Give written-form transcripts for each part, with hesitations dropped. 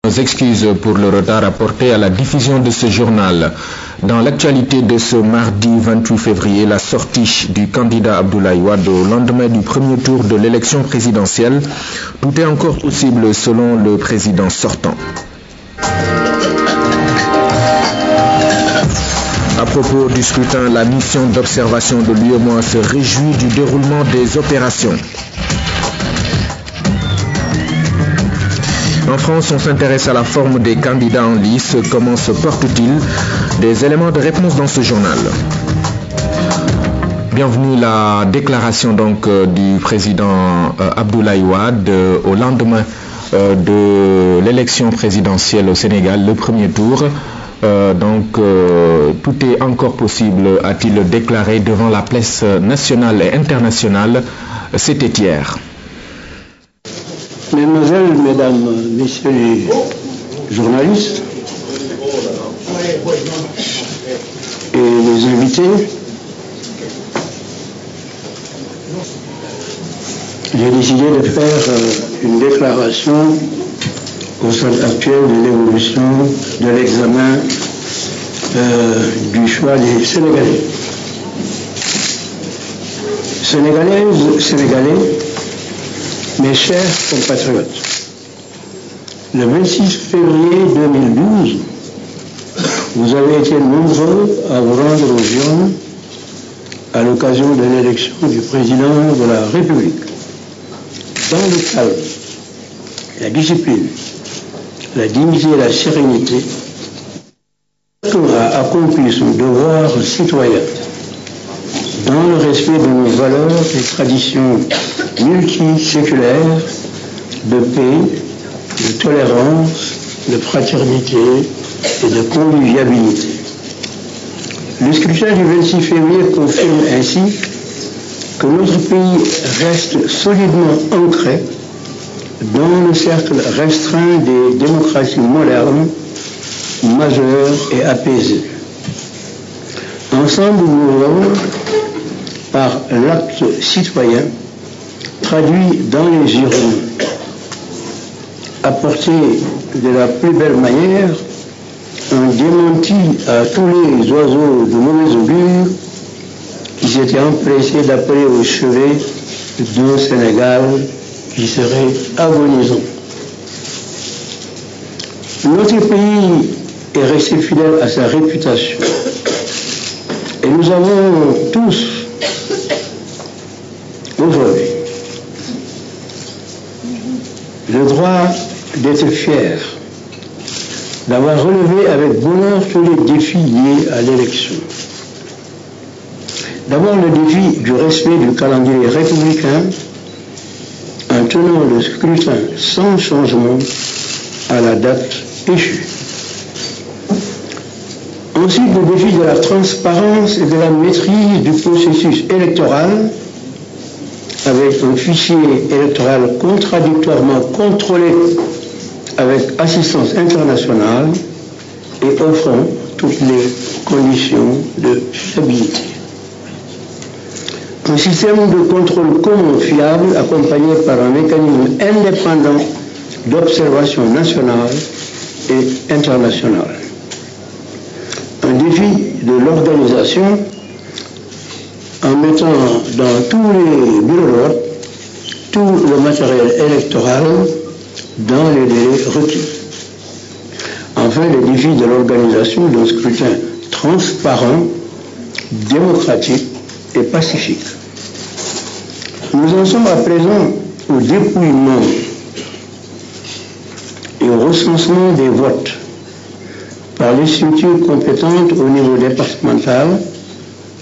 Nos excuses pour le retard apporté à la diffusion de ce journal. Dans l'actualité de ce mardi 28 février, la sortie du candidat Abdoulaye Wade au lendemain du premier tour de l'élection présidentielle. Tout est encore possible selon le président sortant. À propos du scrutin, la mission d'observation de l'UEMOA se réjouit du déroulement des opérations. En France, on s'intéresse à la forme des candidats en lice. Comment se portent-ils? Des éléments de réponse dans ce journal. Bienvenue, la déclaration du président Abdoulaye Wade au lendemain de l'élection présidentielle au Sénégal, le premier tour. Tout est encore possible, a-t-il déclaré devant la presse nationale et internationale. C'était hier. Mesdemoiselles, Mesdames, Messieurs les journalistes et les invités, j'ai décidé de faire une déclaration au stade actuel de l'évolution de l'examen du choix des Sénégalais. Sénégalaises, Sénégalais, mes chers compatriotes, le 26 février 2012, vous avez été nombreux à vous rendre aux urnes à l'occasion de l'élection du président de la République. Dans le calme, la discipline, la dignité et la sérénité, chacun a accompli son devoir citoyen dans le respect de nos valeurs et traditions multiséculaires de paix, de tolérance, de fraternité et de convivialité. Le scrutin du 26 février confirme ainsi que notre pays reste solidement ancré dans le cercle restreint des démocraties modernes, majeures et apaisées. Ensemble, nous avons, par l'acte citoyen, traduit dans les urnes, apporté de la plus belle manière un démenti à tous les oiseaux de mauvais augure qui s'étaient empressés d'appeler au chevet d'un Sénégal qui serait agonisant. Notre pays est resté fidèle à sa réputation et nous avons tous aujourd'hui le droit d'être fiers d'avoir relevé avec bonheur tous les défis liés à l'élection. D'abord le défi du respect du calendrier républicain en tenant le scrutin sans changement à la date échue. Ensuite, le défi de la transparence et de la maîtrise du processus électoral avec un fichier électoral contradictoirement contrôlé avec assistance internationale et offrant toutes les conditions de stabilité. Un système de contrôle commun fiable accompagné par un mécanisme indépendant d'observation nationale et internationale. Un défi de l'organisation en mettant dans tous les bureaux de vote tout le matériel électoral dans les délais requis. Enfin, le défi de l'organisation d'un scrutin transparent, démocratique et pacifique. Nous en sommes à présent au dépouillement et au recensement des votes par les structures compétentes au niveau départemental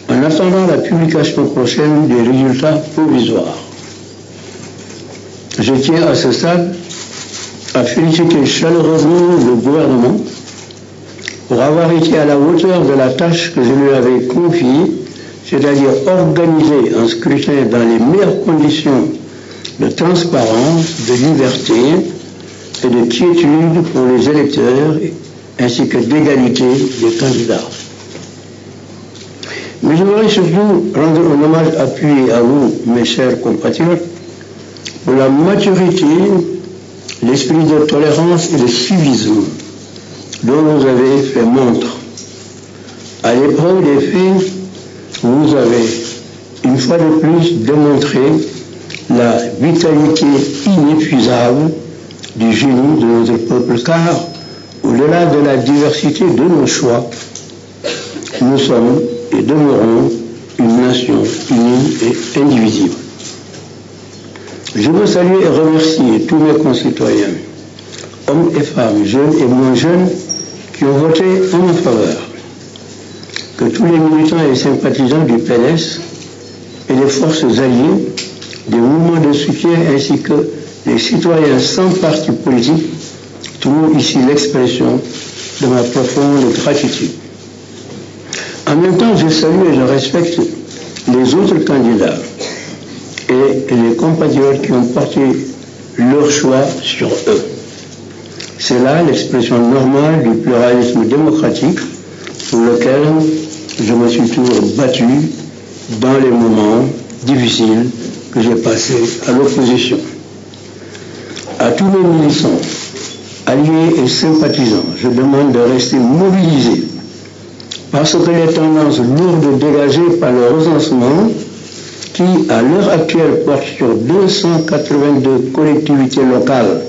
en attendant la publication prochaine des résultats provisoires. Je tiens à ce stade à féliciter chaleureusement le gouvernement pour avoir été à la hauteur de la tâche que je lui avais confiée, c'est-à-dire organiser un scrutin dans les meilleures conditions de transparence, de liberté et de quiétude pour les électeurs, ainsi que d'égalité des candidats. Mais je voudrais surtout rendre un hommage appuyé à vous, mes chers compatriotes, pour la maturité l'esprit de tolérance et de civisme dont vous avez fait montre. À l'épreuve des faits, vous avez une fois de plus démontré la vitalité inépuisable du génie de notre peuple, car au-delà de la diversité de nos choix, nous sommes et demeurons une nation unie et indivisible. Je veux saluer et remercier tous mes concitoyens, hommes et femmes, jeunes et moins jeunes, qui ont voté en ma faveur. Que tous les militants et sympathisants du PDS et des forces alliées, des mouvements de soutien ainsi que les citoyens sans parti politique trouvent ici l'expression de ma profonde gratitude. En même temps, je salue et je respecte les autres candidats et les compatriotes qui ont porté leur choix sur eux. C'est là l'expression normale du pluralisme démocratique pour lequel je me suis toujours battu dans les moments difficiles que j'ai passés à l'opposition. À tous les militants, alliés et sympathisants, je demande de rester mobilisés parce que les tendances lourdes dégagées par le recensement qui, à l'heure actuelle, porte sur 282 collectivités locales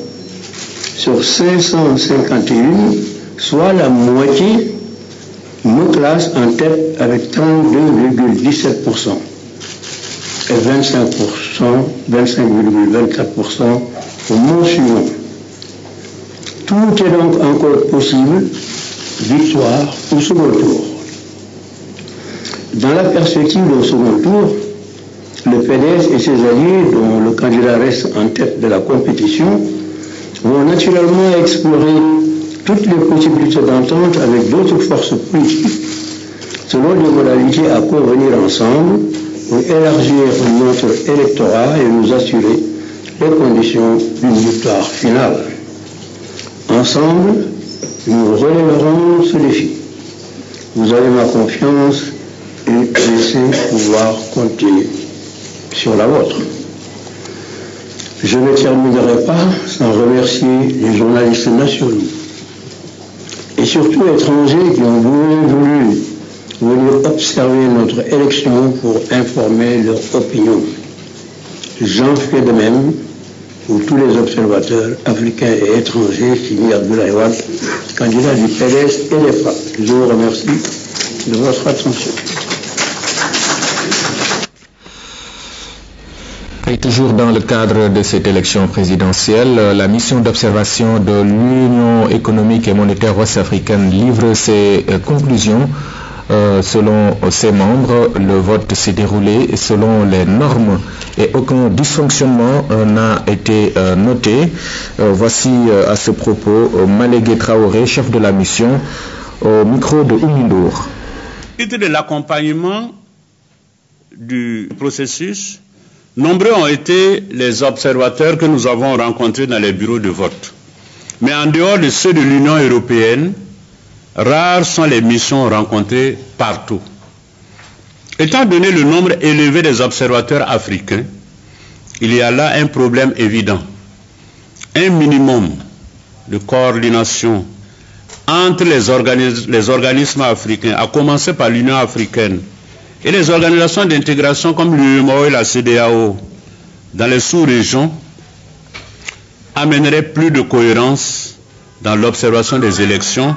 sur 551, soit la moitié, me classe en tête avec 32,17% et 25,24% au mois suivant. Tout est donc encore possible, victoire au second tour. Dans la perspective du second tour, le PDS et ses alliés, dont le candidat reste en tête de la compétition, vont naturellement explorer toutes les possibilités d'entente avec d'autres forces politiques selon des modalités à convenir ensemble pour élargir notre électorat et nous assurer les conditions d'une victoire finale. Ensemble, nous relèverons ce défi. Vous avez ma confiance et je sais pouvoir compter sur la vôtre. Je ne terminerai pas sans remercier les journalistes nationaux et surtout étrangers qui ont voulu venir observer notre élection pour informer leur opinion. J'en fais de même pour tous les observateurs africains et étrangers, signé Abdoulaye Wade, candidat du PDS et des FAP. Je vous remercie de votre attention. Et toujours dans le cadre de cette élection présidentielle, la mission d'observation de l'Union économique et monétaire ouest-africaine livre ses conclusions. Selon ses membres, le vote s'est déroulé selon les normes et aucun dysfonctionnement n'a été noté. Voici à ce propos Malégué Traoré, chef de la mission, au micro de Oumindour. Au titre de l'accompagnement du processus, nombreux ont été les observateurs que nous avons rencontrés dans les bureaux de vote. Mais en dehors de ceux de l'Union européenne, rares sont les missions rencontrées partout. Étant donné le nombre élevé des observateurs africains, il y a là un problème évident. Un minimum de coordination entre les organismes africains, à commencer par l'Union africaine, et les organisations d'intégration comme l'UEMOA et la CEDEAO dans les sous-régions amènerait plus de cohérence dans l'observation des élections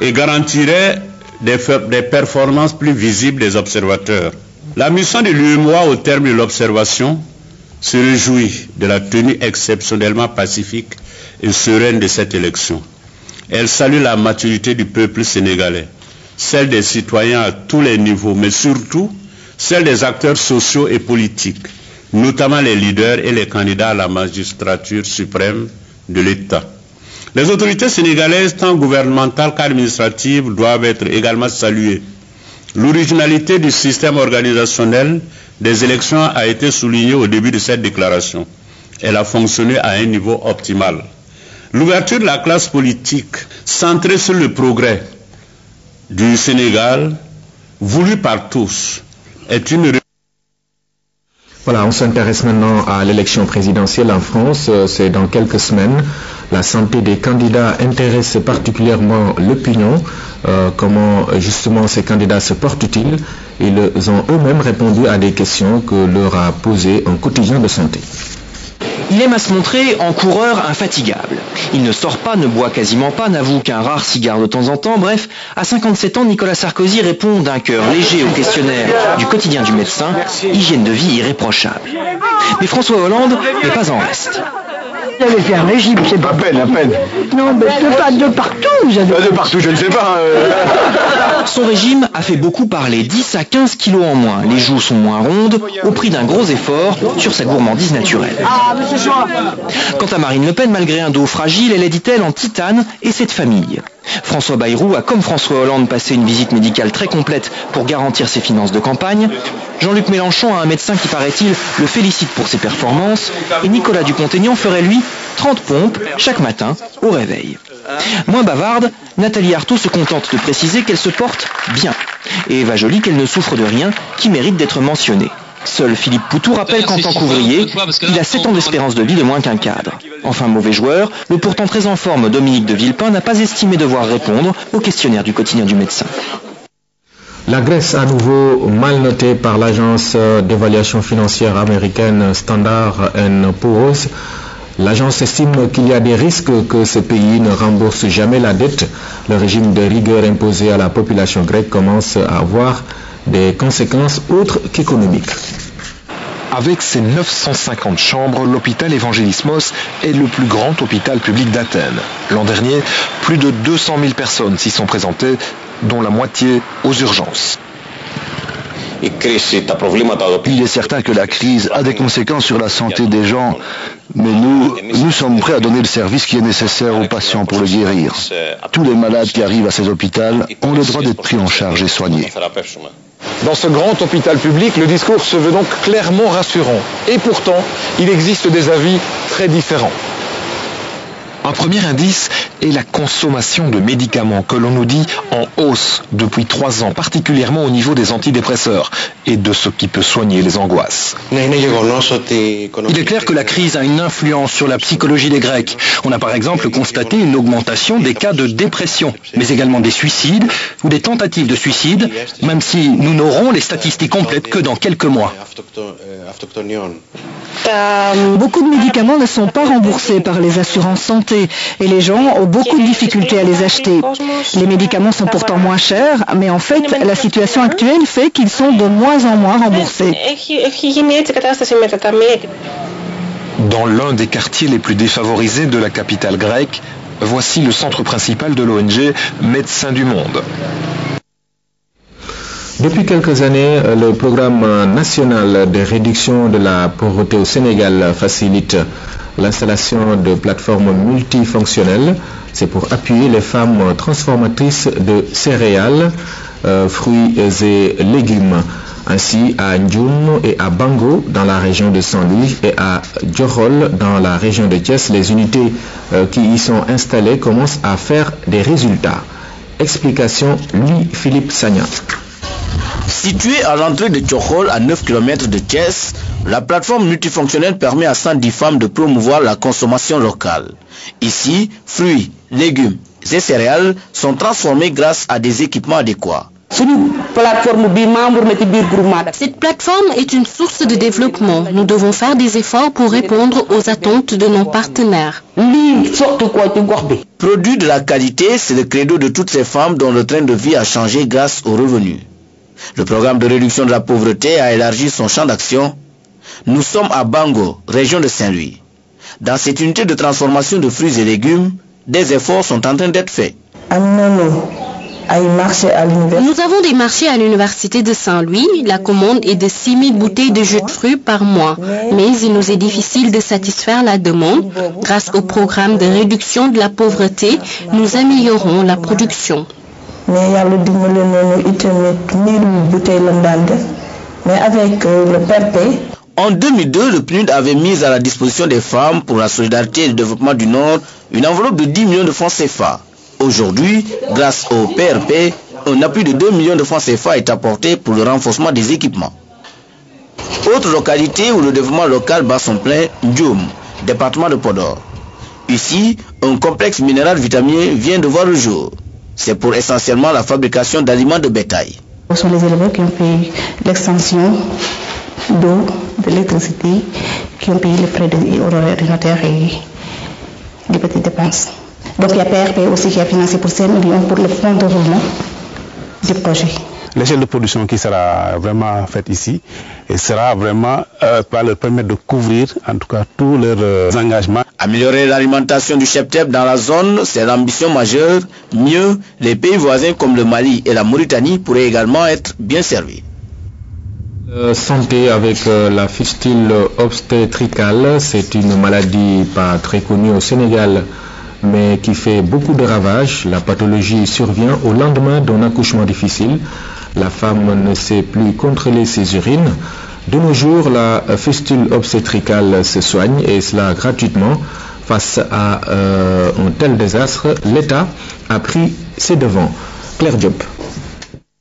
et garantirait des performances plus visibles des observateurs. La mission de l'UEMOA au terme de l'observation se réjouit de la tenue exceptionnellement pacifique et sereine de cette élection. Elle salue la maturité du peuple sénégalais, celle des citoyens à tous les niveaux, mais surtout celle des acteurs sociaux et politiques, notamment les leaders et les candidats à la magistrature suprême de l'État. Les autorités sénégalaises, tant gouvernementales qu'administratives, doivent être également saluées. L'originalité du système organisationnel des élections a été soulignée au début de cette déclaration. Elle a fonctionné à un niveau optimal. L'ouverture de la classe politique centrée sur le progrès du Sénégal, voulu par tous, est une... Voilà, on s'intéresse maintenant à l'élection présidentielle en France. C'est dans quelques semaines. La santé des candidats intéresse particulièrement l'opinion. Comment justement ces candidats se portent-ils? Ils ont eux-mêmes répondu à des questions que leur a posées un quotidien de santé. Il aime à se montrer en coureur infatigable. Il ne sort pas, ne boit quasiment pas, n'avoue qu'un rare cigare de temps en temps. Bref, à 57 ans, Nicolas Sarkozy répond d'un cœur léger au questionnaire du quotidien du médecin, hygiène de vie irréprochable. Mais François Hollande n'est pas en reste. Vous avez fait un régime, c'est pas... À peine. Non, mais pas de partout, vous avez... De partout, je ne sais pas. Son régime a fait beaucoup parler, 10 à 15 kilos en moins. Les joues sont moins rondes, au prix d'un gros effort sur sa gourmandise naturelle. Quant à Marine Le Pen, malgré un dos fragile, elle est, dit-elle, en titane et c'est de famille. François Bayrou a, comme François Hollande, passé une visite médicale très complète pour garantir ses finances de campagne. Jean-Luc Mélenchon a un médecin qui, paraît-il, le félicite pour ses performances. Et Nicolas Dupont-Aignan ferait, lui, 30 pompes chaque matin au réveil. Moins bavarde, Nathalie Arthaud se contente de préciser qu'elle se porte bien. Et Eva Joly qu'elle ne souffre de rien qui mérite d'être mentionné. Seul Philippe Poutou rappelle qu'en tant qu'ouvrier, il a 7 ans d'espérance de vie de moins qu'un cadre. Enfin mauvais joueur, le pourtant très en forme Dominique de Villepin n'a pas estimé devoir répondre au questionnaire du quotidien du médecin. La Grèce, à nouveau mal notée par l'agence d'évaluation financière américaine Standard & Poor's. L'agence estime qu'il y a des risques que ce pays ne rembourse jamais la dette. Le régime de rigueur imposé à la population grecque commence à avoir des conséquences autres qu'économiques. Avec ses 950 chambres, l'hôpital Evangelismos est le plus grand hôpital public d'Athènes. L'an dernier, plus de 200 000 personnes s'y sont présentées, dont la moitié aux urgences. Il est certain que la crise a des conséquences sur la santé des gens, mais nous sommes prêts à donner le service qui est nécessaire aux patients pour le guérir. Tous les malades qui arrivent à ces hôpitaux ont le droit d'être pris en charge et soignés. Dans ce grand hôpital public, le discours se veut donc clairement rassurant. Et pourtant, il existe des avis très différents. Un premier indice est la consommation de médicaments que l'on nous dit en hausse depuis 3 ans, particulièrement au niveau des antidépresseurs et de ce qui peut soigner les angoisses. Il est clair que la crise a une influence sur la psychologie des Grecs. On a par exemple constaté une augmentation des cas de dépression, mais également des suicides ou des tentatives de suicide, même si nous n'aurons les statistiques complètes que dans quelques mois. Beaucoup de médicaments ne sont pas remboursés par les assurances santé et les gens ont beaucoup de difficultés à les acheter. Les médicaments sont pourtant moins chers, mais en fait, la situation actuelle fait qu'ils sont de moins en moins remboursés. Dans l'un des quartiers les plus défavorisés de la capitale grecque, voici le centre principal de l'ONG Médecins du Monde. Depuis quelques années, le programme national de réduction de la pauvreté au Sénégal facilite l'installation de plateformes multifonctionnelles. C'est pour appuyer les femmes transformatrices de céréales, fruits et légumes. Ainsi, à Ndioum et à Bango, dans la région de Saint-Louis, et à Djorol, dans la région de Thiès, les unités qui y sont installées commencent à faire des résultats. Explication, Louis-Philippe Sagna. Située à l'entrée de Djorol, à 9 km de Thiès, la plateforme multifonctionnelle permet à 110 femmes de promouvoir la consommation locale. Ici, fruits, légumes et céréales sont transformés grâce à des équipements adéquats. Cette plateforme est une source de développement. Nous devons faire des efforts pour répondre aux attentes de nos partenaires. Produit de la qualité, c'est le credo de toutes ces femmes dont le train de vie a changé grâce aux revenus. Le programme de réduction de la pauvreté a élargi son champ d'action. Nous sommes à Bango, région de Saint-Louis. Dans cette unité de transformation de fruits et légumes, des efforts sont en train d'être faits. Nous avons des marchés à l'université de Saint-Louis. La commande est de 6 000 bouteilles de jus de fruits par mois. Mais il nous est difficile de satisfaire la demande. Grâce au programme de réduction de la pauvreté, nous améliorons la production. Mais avec le PRP. En 2002, le PNUD avait mis à la disposition des femmes pour la solidarité et le développement du Nord une enveloppe de 10 millions de francs CFA. Aujourd'hui, grâce au PRP, un appui de 2 millions de francs CFA est apporté pour le renforcement des équipements. Autre localité où le développement local bat son plein, Ndioum, département de Podor. Ici, un complexe minéral vitaminier vient de voir le jour. C'est pour essentiellement la fabrication d'aliments de bétail. Ce sont les éleveurs qui ont payé l'extension d'eau, de l'électricité, qui ont payé les frais de notaire et des petites dépenses. Donc il y a PRP aussi qui a financé pour 5 millions pour le fonds de roulement du projet. L'échelle de production qui sera vraiment faite ici et sera vraiment va leur permettre de couvrir en tout cas tous leurs engagements. Améliorer l'alimentation du cheptel dans la zone, c'est l'ambition majeure. Mieux, les pays voisins comme le Mali et la Mauritanie pourraient également être bien servis. Santé avec la fistule obstétricale, c'est une maladie pas très connue au Sénégal, mais qui fait beaucoup de ravages. La pathologie survient au lendemain d'un accouchement difficile. La femme ne sait plus contrôler ses urines. De nos jours, la fistule obstétricale se soigne et cela gratuitement. Face à un tel désastre, l'État a pris ses devants. Claire Diop.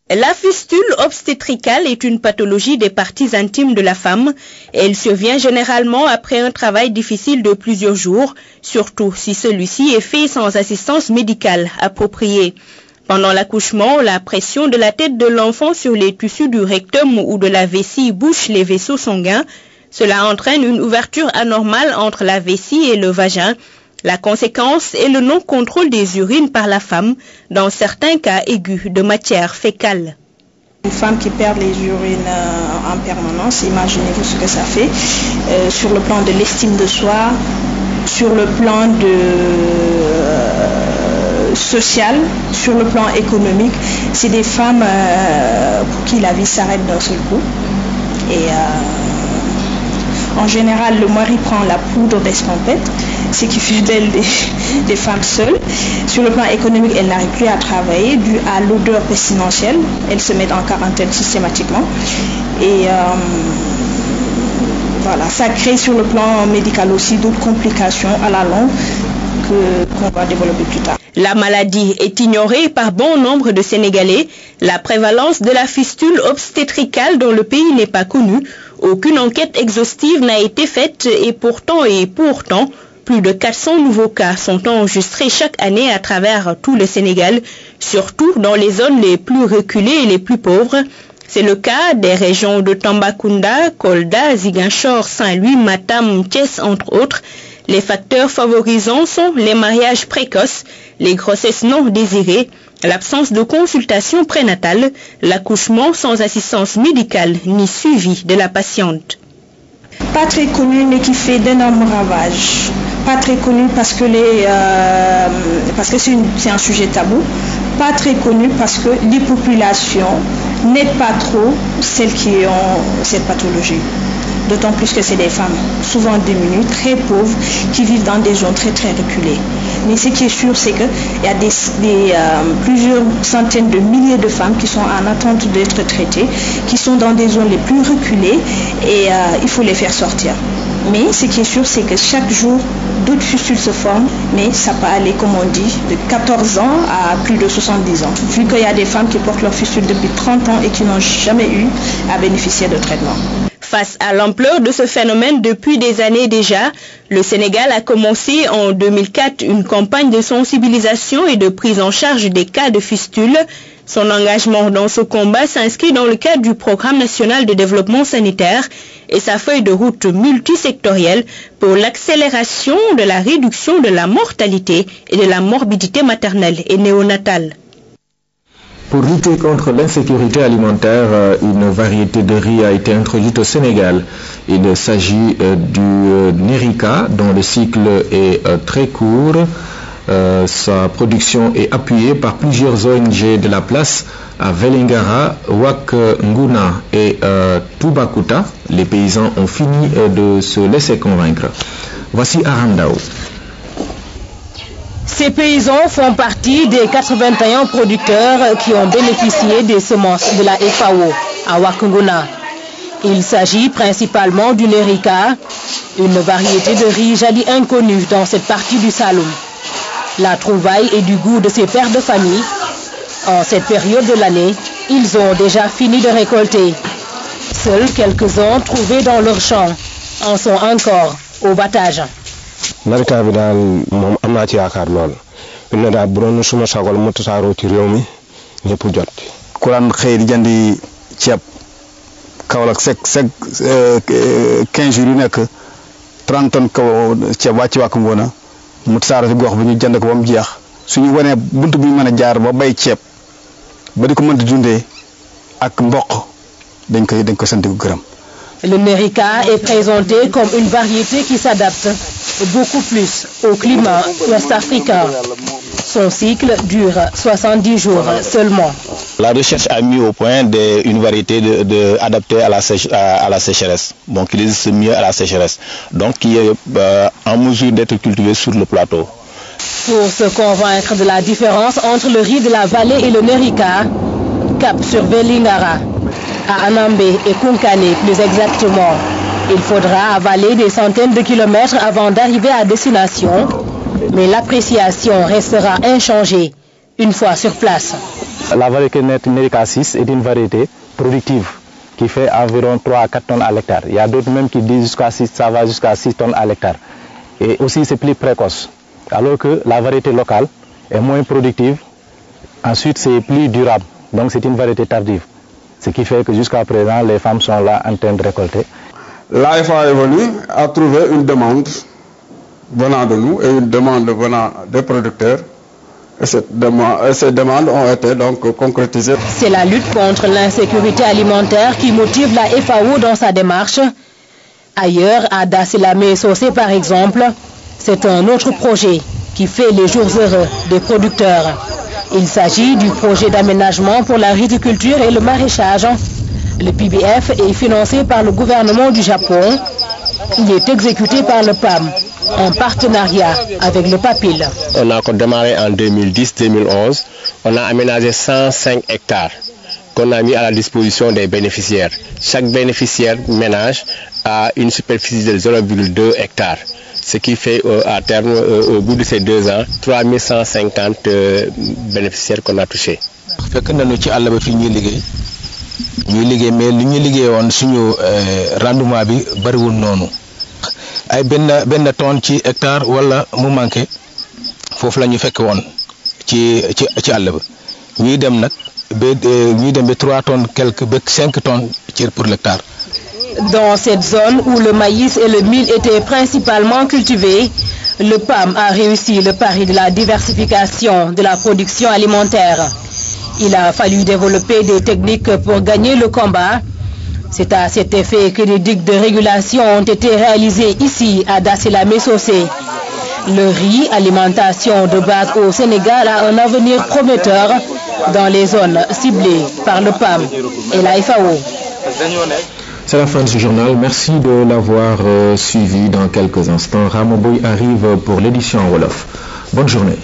La fistule obstétricale est une pathologie des parties intimes de la femme. Elle survient généralement après un travail difficile de plusieurs jours, surtout si celui-ci est fait sans assistance médicale appropriée. Pendant l'accouchement, la pression de la tête de l'enfant sur les tissus du rectum ou de la vessie bouche les vaisseaux sanguins. Cela entraîne une ouverture anormale entre la vessie et le vagin. La conséquence est le non-contrôle des urines par la femme, dans certains cas aigus de matière fécale. Une femme qui perd les urines en permanence, imaginez-vous ce que ça fait, sur le plan de l'estime de soi, sur le plan social, sur le plan économique. C'est des femmes pour qui la vie s'arrête d'un seul coup. Et en général, le mari prend la poudre d'escampette, ce qui fait d'elle des femmes seules. Sur le plan économique, elle n'arrive plus à travailler dû à l'odeur pestilentielle. Elle se met en quarantaine systématiquement. Et voilà, ça crée sur le plan médical aussi d'autres complications à la longue qu'on va développer plus tard. La maladie est ignorée par bon nombre de Sénégalais. La prévalence de la fistule obstétricale dans le pays n'est pas connue. Aucune enquête exhaustive n'a été faite et pourtant, plus de 400 nouveaux cas sont enregistrés chaque année à travers tout le Sénégal, surtout dans les zones les plus reculées et les plus pauvres. C'est le cas des régions de Tambacounda, Kolda, Ziguinchor, Saint-Louis, Matam, Thiès, entre autres. Les facteurs favorisants sont les mariages précoces, les grossesses non désirées, l'absence de consultation prénatale, l'accouchement sans assistance médicale ni suivi de la patiente. Pas très connu mais qui fait d'énormes ravages. Pas très connu parce que c'est un sujet tabou. Pas très connu parce que les populations n'aident pas trop celles qui ont cette pathologie. D'autant plus que c'est des femmes souvent démunies, très pauvres, qui vivent dans des zones très très reculées. Mais ce qui est sûr, c'est qu'il y a plusieurs centaines de milliers de femmes qui sont en attente d'être traitées, qui sont dans des zones les plus reculées et il faut les faire sortir. Mais ce qui est sûr, c'est que chaque jour, d'autres fistules se forment, mais ça peut aller, comme on dit, de 14 ans à plus de 70 ans. Vu qu'il y a des femmes qui portent leurs fistules depuis 30 ans et qui n'ont jamais eu à bénéficier de traitement. Face à l'ampleur de ce phénomène depuis des années déjà, le Sénégal a commencé en 2004 une campagne de sensibilisation et de prise en charge des cas de fistules. Son engagement dans ce combat s'inscrit dans le cadre du Programme national de développement sanitaire et sa feuille de route multisectorielle pour l'accélération de la réduction de la mortalité et de la morbidité maternelle et néonatale. Pour lutter contre l'insécurité alimentaire, une variété de riz a été introduite au Sénégal. Il s'agit du Nérika, dont le cycle est très court. Sa production est appuyée par plusieurs ONG de la place à Vélingara, Wak Nguna et Toubacouta. Les paysans ont fini de se laisser convaincre. Voici Arandao. Ces paysans font partie des 81 producteurs qui ont bénéficié des semences de la FAO à Wakunguna. Il s'agit principalement du Nérika, une variété de riz jadis inconnue dans cette partie du Saloum. La trouvaille est du goût de ces pères de famille. En cette période de l'année, ils ont déjà fini de récolter. Seuls quelques-uns trouvés dans leurs champs en sont encore au battage. Kuran xëy di jëndi ceeb Kaolack sec 15 jours yu nekk 30 tonnes kaw ceeb wàcc wàkk ngoona mu tasaare si gox bi ñu jënd ko ba mu jeex suñu wanee bunt bu ñu mën a jaar ba bay ceeb ba di ko mën di dundee ak mboq dañ ko sant ko gërëm. Le Nerica est présenté comme une variété qui s'adapte beaucoup plus au climat ouest-africain. Son cycle dure 70 jours seulement. La recherche a mis au point une variété adaptée à la sécheresse, donc qui résiste mieux à la sécheresse, donc qui est en mesure d'être cultivée sur le plateau. Pour se convaincre de la différence entre le riz de la vallée et le Nerica, cap sur Vélingara, à Anambé et Konkane plus exactement. Il faudra avaler des centaines de kilomètres avant d'arriver à destination, mais l'appréciation restera inchangée une fois sur place. La variété Nerica 6 est une variété productive qui fait environ 3 à 4 tonnes à l'hectare. Il y a d'autres même qui disent jusqu'à 6, ça va jusqu'à 6 tonnes à l'hectare. Et aussi c'est plus précoce, alors que la variété locale est moins productive. Ensuite c'est plus durable, donc c'est une variété tardive. Ce qui fait que jusqu'à présent les femmes sont là en train de récolter. L'AFA est venu à trouver une demande venant de nous et une demande venant des producteurs. Et ces demandes ont été donc concrétisées. C'est la lutte contre l'insécurité alimentaire qui motive la FAO dans sa démarche. Ailleurs, à Dassilame-Socé par exemple, c'est un autre projet qui fait les jours heureux des producteurs. Il s'agit du projet d'aménagement pour la riziculture et le maraîchage. Le PBF est financé par le gouvernement du Japon. Il est exécuté par le PAM en partenariat avec le PAPIL. On a démarré en 2010-2011. On a aménagé 105 hectares qu'on a mis à la disposition des bénéficiaires. Chaque bénéficiaire ménage a une superficie de 0,2 hectares. Ce qui fait à terme, au bout de ces 2 ans, 3150 bénéficiaires qu'on a touchés. ñuy liggéey mais li ñu liggéeyoon suñu rendement bi bariwul noonu ay benn tonne ci hectare wala mu manqué foofu la ñu fekk woon ci àll ba ñuy dem nag ñuy dem ba 3 tonnes quelque ba 5 tonnes pour l'hectare. Dans cette zone où le maïs et le mil étaient principalement cultivés, le PAM a réussi le pari de la diversification de la production alimentaire. Il a fallu développer des techniques pour gagner le combat. C'est à cet effet que des digues de régulation ont été réalisées ici à Dassilame-Socé. Le riz, alimentation de base au Sénégal, a un avenir prometteur dans les zones ciblées par le PAM et la FAO. C'est la fin de ce journal. Merci de l'avoir suivi. Dans quelques instants, Ramoboy arrive pour l'édition en Wolof. Bonne journée.